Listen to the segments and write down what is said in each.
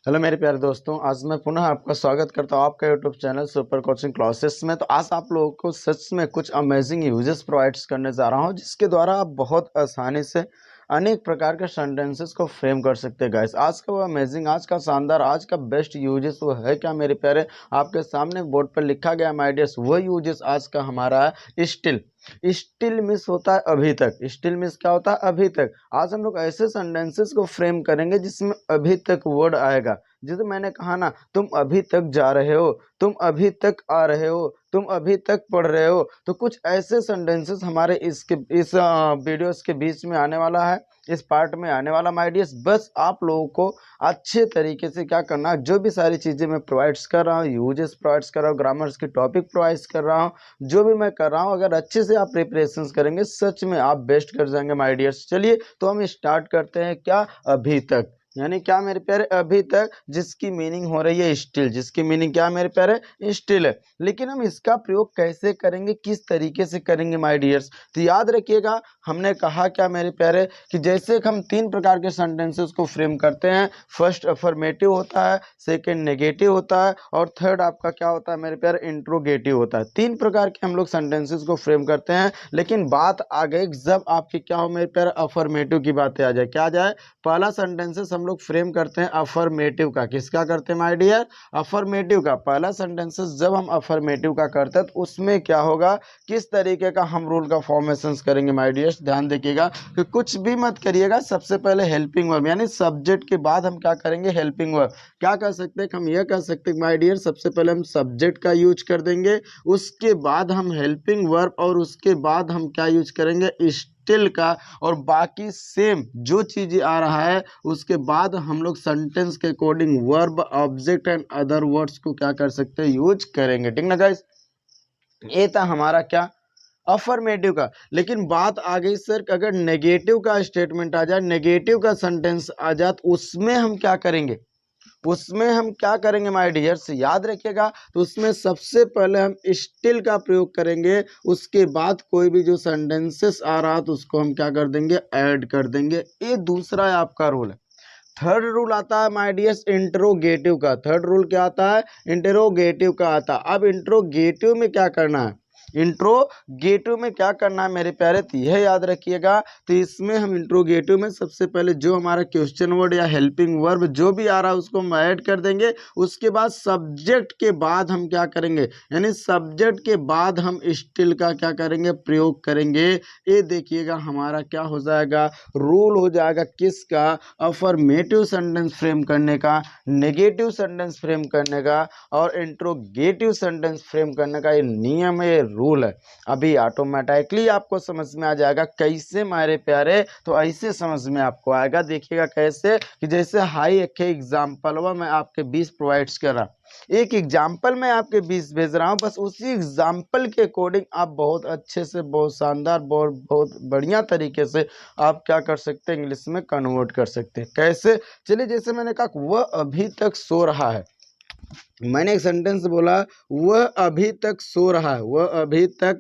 Hello मेरे प्यारे दोस्तों, आज मैं पुनः आपका स्वागत करता हूं आपका YouTube channel super coaching classes में। तो आज आप लोगों को सच में कुछ अमेजिंग यूजेस प्रोवाइड्स करने जा रहा हूं, जिसके द्वारा आप बहुत आसानी से अनेक प्रकार के सेंटेंसेस को फ्रेम कर सकते हैं। गाइस, आज का वो अमेजिंग, आज का शानदार, आज का बेस्ट यूजेस वो है क्या मेरे प्यारे? आपके सामने बोर्ड पर लिखा गया माय डियर्स, वो यूजेस आज का हमारा है स्टिल। स्टिल मिस होता है अभी तक। स्टिल मिस क्या होता है? अभी तक। आज हम लोग ऐसे सेंटेंसेस को फ्रेम करेंगे जिसमें अभी तक वर्ड आएगा। जैसे मैंने कहा ना, तुम अभी तक जा रहे हो, तुम अभी तक आ रहे हो, तुम अभी तक पढ़ रहे हो। तो कुछ ऐसे सेंटेंसेस हमारे इस वीडियोस के बीच में आने वाला है, इस पार्ट में आने वाला माय डियर्स। बस आप लोगों को अच्छे तरीके से क्या करना है, जो भी सारी चीज़ें मैं प्रोवाइड्स कर रहा हूँ, यूजेस प्रोवाइड्स कर रहा हूँ, ग्रामर्स के टॉपिक प्रोवाइड्स कर रहा हूँ, जो भी मैं कर रहा हूँ, अगर अच्छे से आप प्रिपरेशंस करेंगे सच में आप बेस्ट कर जाएंगे माय डियर्स। चलिए तो हम स्टार्ट करते हैं। क्या? अभी तक यानी क्या मेरे प्यारे? अभी तक, जिसकी मीनिंग हो रही है स्टिल। जिसकी मीनिंग क्या मेरे प्यारे? स्टिल है। लेकिन हम इसका प्रयोग कैसे करेंगे, किस तरीके से करेंगे माय डियर्स? तो याद रखिएगा, हमने कहा क्या मेरे प्यारे कि जैसे हम तीन प्रकार के सेंटेंसेस को फ्रेम करते हैं। फर्स्ट अफर्मेटिव होता है, सेकंड नेगेटिव होता है, और थर्ड आपका क्या होता है मेरे प्यारे? इंट्रोगेटिव होता है। तीन प्रकार के हम लोग सेंटेंसेस को फ्रेम करते हैं। लेकिन बात आ गई जब आपकी क्या हो मेरे प्यारे? अफर्मेटिव की बातें आ जाए। क्या आ जाए? पहला सेंटेंसेस हम लोग फ्रेम करते हैं अफर्मेटिव का। किसका करते हैं माय डियर? अफर्मेटिव का। पहला सेंटेंसेस जब हम अफर्मेटिव का करते हैं तो उसमें क्या होगा, किस तरीके का हम रूल का फॉर्मेशंस करेंगे माय डियर्स? ध्यान देखिएगा कि कुछ भी मत करिएगा। सबसे पहले हेल्पिंग वर्ब, यानी सब्जेक्ट के बाद हम क्या करेंगे? Helping verb. क्या कर सकते हैं हम? यह कर सकते हैं माय डियर, सबसे पहले हम सब्जेक्ट का यूज कर देंगे, उसके बाद हम हेल्पिंग वर्ब, और उसके बाद हम क्या यूज करेंगे? स्टिल का। और बाकी सेम जो चीज़ आ रहा है उसके बाद हम लोग सेंटेंस के according verb, object and other words को क्या कर सकते हैं? यूज करेंगे। ठीक ना गाइस? ये था हमारा क्या? अफर्मेटिव का। लेकिन बात आ गई सर, अगर नेगेटिव का स्टेटमेंट आ जाए, नेगेटिव का सेंटेंस आ जाए, तो उसमें हम क्या करेंगे? उसमें हम क्या करेंगे माय डियर्स? याद रखिएगा, तो उसमें सबसे पहले हम स्टिल का प्रयोग करेंगे, उसके बाद कोई भी जो सेंटेंसेस आ रहा तो उसको हम क्या कर देंगे? ऐड कर देंगे। ये दूसरा है आपका रूल है। थर्ड रूल आता है माय डियर्स इंट्रोगेटिव का। थर्ड रूल क्या आता है? इंट्रोगेटिव का आता है। अब इंट्रोगेटिव में क्या करना है? इंट्रोगेटिव में क्या करना है मेरे प्यारे? तो यह याद रखिएगा, तो इसमें हम इंट्रोगेटिव में सबसे पहले जो हमारा क्वेश्चन वर्ड या हेल्पिंग वर्ब जो भी आ रहा है उसको हम ऐड कर देंगे। उसके बाद सब्जेक्ट के बाद हम क्या करेंगे? यानी सब्जेक्ट के बाद हम स्टिल का क्या करेंगे? प्रयोग करेंगे। ये देखिएगा हमारा क्या हो जाएगा? रूल हो जाएगा किसका? अफर्मेटिव सेंटेंस फ्रेम करने का, नेगेटिव सेंटेंस फ्रेम करने का, और इंट्रोगेटिव सेंटेंस फ्रेम करने का। ये नियम है, ये रूल है। अभी ऑटोमेटिकली आपको समझ में आ जाएगा कैसे मेरे प्यारे। तो ऐसे समझ में आपको आएगा, देखिएगा कैसे कि जैसे हाई एक एग्जाम्पल हुआ मैं आपके 20 प्रोवाइड्स कर रहा, एक एग्जाम्पल मैं आपके 20 भेज रहा हूँ। बस उसी एग्जाम्पल के अकॉर्डिंग आप बहुत अच्छे से, बहुत शानदार, बहुत बहुत बढ़िया तरीके से आप क्या कर सकते हैं? इंग्लिश में कन्वर्ट कर सकते हैं। कैसे? चलिए, जैसे मैंने कहा वह अभी तक सो रहा है। मैंने एक सेंटेंस बोला, वह अभी तक सो रहा है। वह अभी तक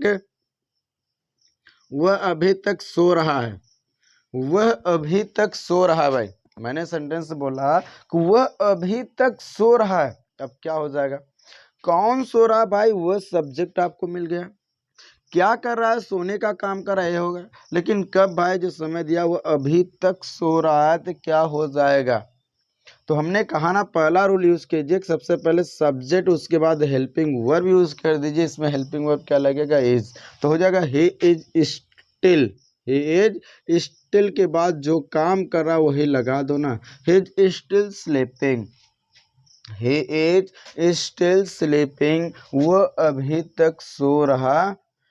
सो रहा है। वह अभी तक सो रहा है। भाई, मैंने सेंटेंस बोला कि वह अभी तक सो रहा है। अब क्या हो जाएगा? कौन सो रहा है भाई? वह सब्जेक्ट आपको मिल गया। क्या कर रहा है? सोने का काम कर रहा है होगा। लेकिन कब भाई? जो समय दिया वो अभी तक सो रहा है, तो क्या हो जाएगा? तो हमने कहा ना, पहला रूल यूज कीजिए, सबसे पहले सब्जेक्ट, उसके बाद हेल्पिंग वर्ब यूज कर दीजिए। इसमें हेल्पिंग वर्ब क्या लगेगा? इज। तो हो जाएगा he is still. He is still के बाद जो काम कर रहा है वही लगा दो ना। He is still sleeping. He is still sleeping. वो अभी तक सो रहा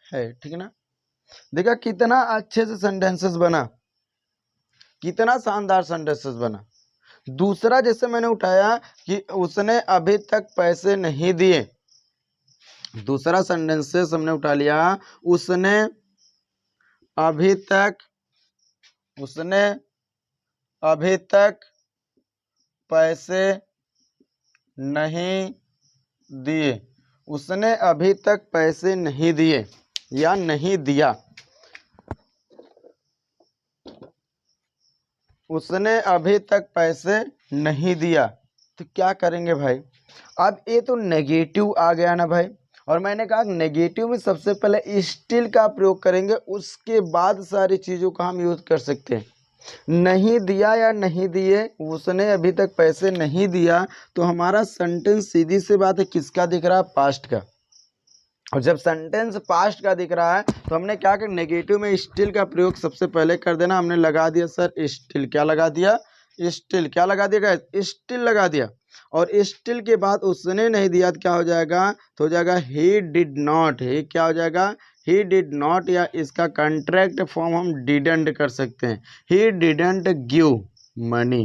है। ठीक है ना? देखा कितना अच्छे से सेंटेंसेस बना, कितना शानदार सेंटेंसेस बना। दूसरा जैसे मैंने उठाया कि उसने अभी तक पैसे नहीं दिए। दूसरा सेंटेंसेस हमने उठा लिया, उसने अभी तक, उसने अभी तक पैसे नहीं दिए। उसने अभी तक पैसे नहीं दिए या नहीं दिया। उसने अभी तक पैसे नहीं दिया। तो क्या करेंगे भाई, अब ये तो नेगेटिव आ गया ना भाई, और मैंने कहा नेगेटिव में सबसे पहले स्टिल का प्रयोग करेंगे, उसके बाद सारी चीज़ों का हम यूज़ कर सकते हैं। नहीं दिया या नहीं दिए, उसने अभी तक पैसे नहीं दिया, तो हमारा सेंटेंस सीधी सी बात है किसका दिख रहा है, पास्ट का। और जब सेंटेंस पास्ट का दिख रहा है तो हमने क्या कर, नेगेटिव में स्टिल का प्रयोग सबसे पहले कर देना। हमने लगा दिया सर स्टिल, क्या लगा दिया, स्टिल, क्या लगा दिया गाइस, स्टिल लगा दिया। और स्टिल के बाद उसने नहीं दिया तो क्या हो जाएगा, तो हो जाएगा ही डिड नॉट, ही क्या हो जाएगा, ही डिड नॉट, या इसका कॉन्ट्रैक्ट फॉर्म हम डिडंट कर सकते हैं, he didn't give money,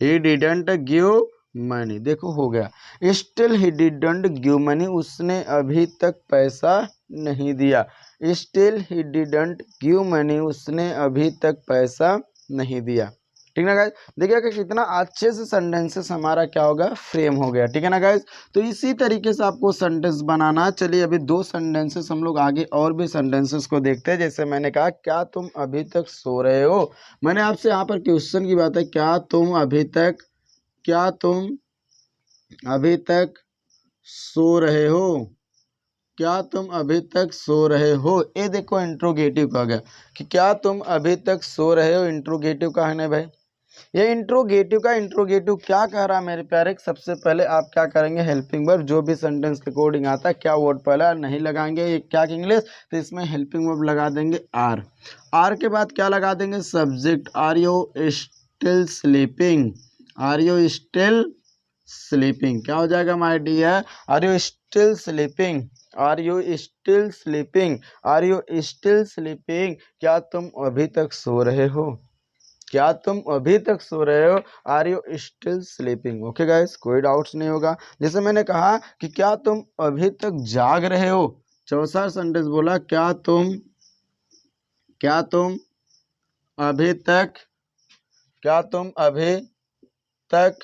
he didn't give money. देखो हो गया, still he didn't give money, उसने अभी तक पैसा नहीं दिया, still he didn't give money, उसने अभी तक पैसा नहीं दिया। ठीक ना गाइज, देखिए कि कितना अच्छे से सेंटेंसेस हमारा क्या होगा, फ्रेम हो गया। ठीक है ना गाइज, तो इसी तरीके से आपको सेंटेंस बनाना। चलिए अभी दो सेंटेंसेस हम लोग आगे और भी सेंटेंसेस को देखते हैं। जैसे मैंने कहा, क्या तुम अभी तक सो रहे हो, मैंने आपसे यहाँ पर क्वेश्चन की बात है, क्या तुम अभी तक, क्या तुम अभी तक सो रहे हो, क्या तुम अभी तक सो रहे हो। ये देखो इंट्रोगेटिव का गया कि क्या तुम अभी तक सो रहे हो, इंट्रोगेटिव का है ना भाई। ये इंट्रोगेटिव का, इंट्रोगेटिव क्या कह रहा है मेरे प्यारे, सबसे पहले आप क्या करेंगे, हेल्पिंग वर्ब जो भी सेंटेंस के अकॉर्डिंग आता है, क्या वर्ड पहला नहीं लगाएंगे, ये क्या इंग्लिश, तो इसमें हेल्पिंग वर्ब लगा देंगे आर। आर के बाद क्या लगा देंगे, subject, are you still sleeping, are you still sleeping, क्या हो जाएगा my dear, are you still sleeping, are you still sleeping, are you still sleeping, क्या तुम अभी तक सो रहे हो, क्या तुम अभी तक सो रहे हो, are you still sleeping. Okay guys, कोई डाउट्स नहीं होगा। जैसे मैंने कहा कि क्या तुम अभी तक जाग रहे हो, चौथा सेंटेंस बोला, क्या तुम अभी तक, क्या तुम अभी तक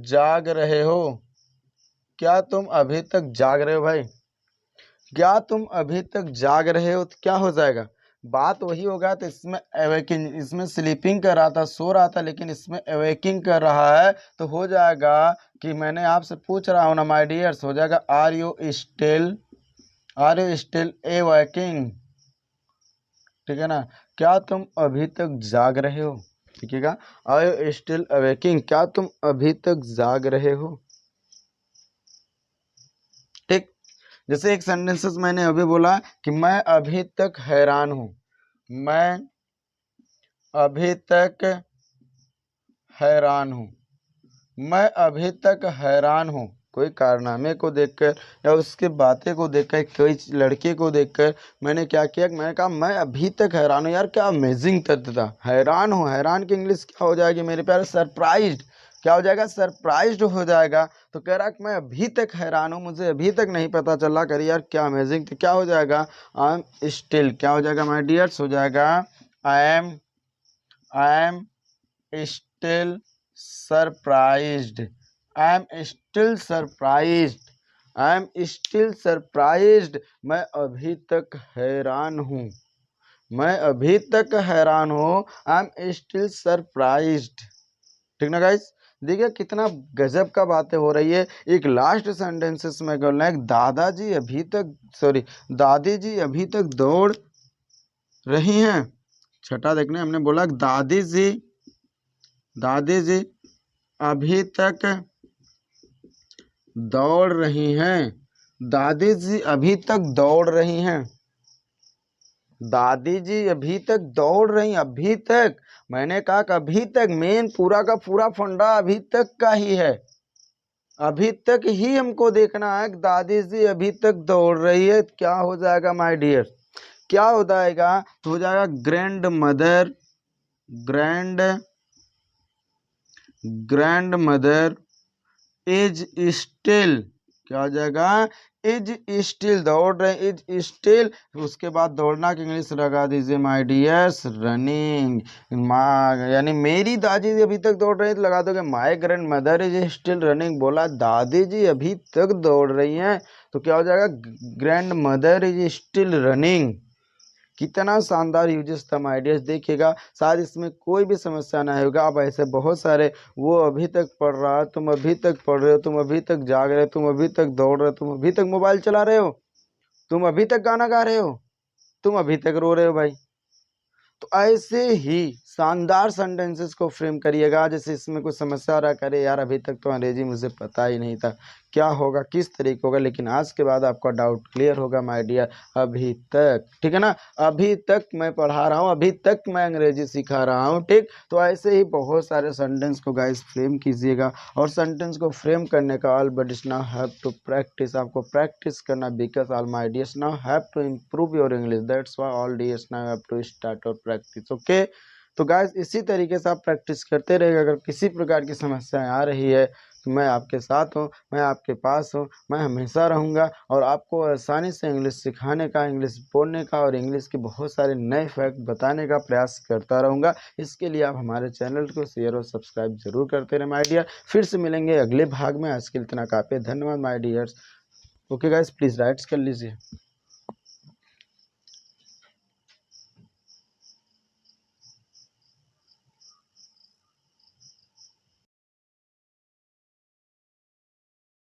जाग रहे हो, क्या तुम अभी तक जाग रहे हो भाई, क्या तुम अभी तक जाग रहे हो, तो क्या हो जाएगा, बात वही होगा। तो इसमें अवेकिंग, इसमें स्लीपिंग कर रहा था, सो रहा था, लेकिन इसमें अवेकिंग कर रहा है, तो हो जाएगा कि मैंने आपसे पूछ रहा हूँ ना माय डियर्स, हो जाएगा आर यू स्टिल अवेकिंग। ठीक है ना, क्या तुम अभी तक जाग रहे हो, ठीक है, आर यू स्टिल अवेकिंग, क्या तुम अभी तक जाग रहे हो। ठीक, जैसे एक सेंटेंसेस मैंने अभी बोला कि मैं अभी तक हैरान हूं, मैं अभी तक हैरान हूं, मैं अभी तक हैरान हूं, कोई कारनामे को देखकर या उसके बातें को देखकर, कोई लड़के को देखकर मैंने क्या किया, मैंने कहा मैं अभी तक हैरान हूं। यार क्या अमेजिंग तथ्य था, हैरान हूं, हैरान की इंग्लिश क्या हो जाएगी मेरे प्यारे, सरप्राइज्ड, क्या हो जाएगा, सरप्राइज्ड हो जाएगा। तो कह रहा कि मैं अभी तक हैरान हूँ, मुझे अभी तक नहीं पता चला, करिए यार क्या अमेजिंग, तो क्या हो जाएगा, आई एम स्टिल, क्या हो जाएगा माय डियर्स, हो जाएगा I am still surprised, I am still surprised, I am still surprised, मैं अभी तक हैरान हूँ, मैं अभी तक हैरान हूँ, आई एम स्टिल सरप्राइज्ड। ठीक ना गाइस, देखिए कितना गजब का बातें हो रही है। एक लास्ट सेंटेंसेस में करना है, दादाजी अभी तक, सॉरी, दादी जी अभी तक दौड़ रही हैं। छठा देखने, हमने बोला दादी जी अभी तक दौड़ रही हैं, दादी जी अभी तक दौड़ रही हैं, दादी जी अभी तक दौड़ रही, अभी तक, मैंने कहा कि अभी तक, मेन पूरा का पूरा फंडा अभी तक का ही है, अभी तक ही हमको देखना है कि दादी जी अभी तक दौड़ रही है, क्या हो जाएगा माय डियर, क्या हो जाएगा, तो हो जाएगा grand mother, grand mother is still, क्या हो जाएगा, इज स्टिल, दौड़ रहे, इज स्टिल, उसके बाद दौड़ना की इंग्लिश लगा दीजिए माय डियर्स, रनिंग, यानी मेरी दादी जी अभी तक दौड़ रही है, तो लगा दोगे my grand mother is still running, बोला दादी जी अभी तक दौड़ रही हैं, तो क्या हो जाएगा, grand mother is still running. कितना शानदार यूजेस था माय डियर्स, देखिएगा शायद इसमें कोई भी समस्या ना होगा। अब ऐसे बहुत सारे, वो अभी तक पढ़ रहा है, तुम अभी तक पढ़ रहे हो, तुम अभी तक जाग रहे हो, तुम अभी तक दौड़ रहे हो, तुम अभी तक मोबाइल चला रहे हो, तुम अभी तक गाना गा रहे हो, तुम अभी तक रो रहे हो भाई। तो ऐसे ही शानदार सेंटेंसेस को फ्रेम करिएगा। जैसे इसमें कुछ समस्या आ रहा, करे यार अभी तक तो अंग्रेजी मुझे पता ही नहीं था, क्या होगा, किस तरीके होगा, लेकिन आज के बाद आपका डाउट क्लियर होगा माय डियर। अभी तक, ठीक है ना, अभी तक मैं पढ़ा रहा हूँ, अभी तक मैं अंग्रेजी सिखा रहा हूँ, ठीक। तो ऐसे ही बहुत सारे सेंटेंस को गाइस फ्रेम कीजिएगा। और सेंटेंस को फ्रेम करने का all but is now have to practice, आपको प्रैक्टिस करना, because all my dears now have to improve your English, that's why all dears now have to start और practice, okay. तो guys इसी तरीके से आप प्रैक्टिस करते रहिएगा। अगर किसी प्रकार की समस्याएं आ रही है तो मैं आपके साथ हूँ, मैं आपके पास हूँ, मैं हमेशा रहूँगा और आपको आसानी से इंग्लिश सिखाने का, इंग्लिश बोलने का और इंग्लिश के बहुत सारे नए फैक्ट बताने का प्रयास करता रहूँगा। इसके लिए आप हमारे चैनल को शेयर और सब्सक्राइब जरूर करते रहें माय डियर। फिर से मिलेंगे अगले भाग में, आज के लिए इतना काफ़ी, धन्यवाद my dears. Okay guys, please rights कर लीजिए।